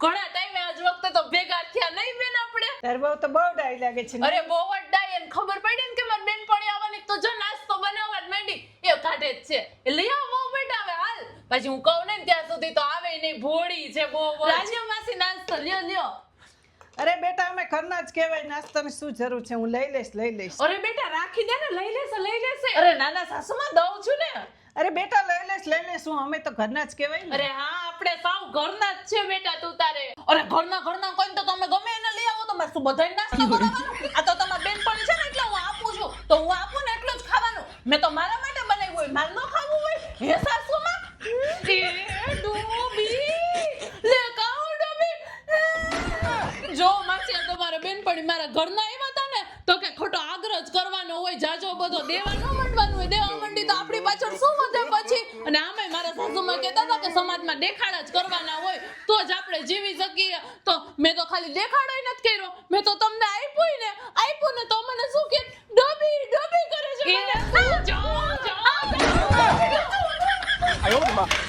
ઘણા ટાઈમે આજ વખતે તો ભેગા થયા નહીં બેન આપણે. તાર બહુ તો બહુ ડાઈ લાગે છે ને. અરે બહુ જ ડાય ને ખબર પડી ને કે મારી બેનપણી આવવાની તો જો નાસ્તો બનાવવા જ માંડી એ કાઢે જ છે. એ લઈ આવો બેટા હવે હાલ. પછી હું કહું ને ત્યાં સુધી તો આવે નહીં ભોળી છે બહુ. રાજ્ય માસી નાસ્તો લ્યો લ્યો. અરે બેટા અમે ઘરના જ કહેવાય, નાસ્તાની શું જરૂર છે, હું લઈ લઈશ. અરે બેટા રાખી દે ને, લઈ લેશે. અરે નાના સાસુમાં દઉં છું ને. અરે બેટા લઈ લઈશ હું, અમે તો ઘરના જ કહેવાય ને. અરે હા આપણે સાવ ઘરના જ છે બેટા તું તારે. અરે ઘરના કોઈ તો તમે ગમે એને લઈ આવો, તમારે શું બધાય નાસ્તો બનાવવાનો? આ તો તમારી બેનપણી છે ને એટલે હું આપું છું, તો હું આપું ને એટલું જ ખાવાનું. મેં તો મારા માટે બનાવ્યું હોય, મારે ન ખાવું હોય. હે સાસુમાં એ ડોબી લે કાઉ ડોબી. જો માસી આ તમારા બેનપણી મારા ઘરના આવ્યા હતા ને તો કે ખોટો આગ્રહ જ કરવાનો હોય, જાજો બધો દેવા ન માંડવાનું હોય. દેવા માંડી તો આપણી પાછળ શું વધે પછી? અને આમે મારા સાસુમાં કહેતા હતા કે સમાજમાં દેખાડા જ કરવાના હોય તો જ આપણે જીવી શકીએ. તો મેં તો ખાલી દેખાડો નથી કર્યો, મેં તો તમને આપ્યું ને તો મને શું કે ડોબી કરે છે. આયો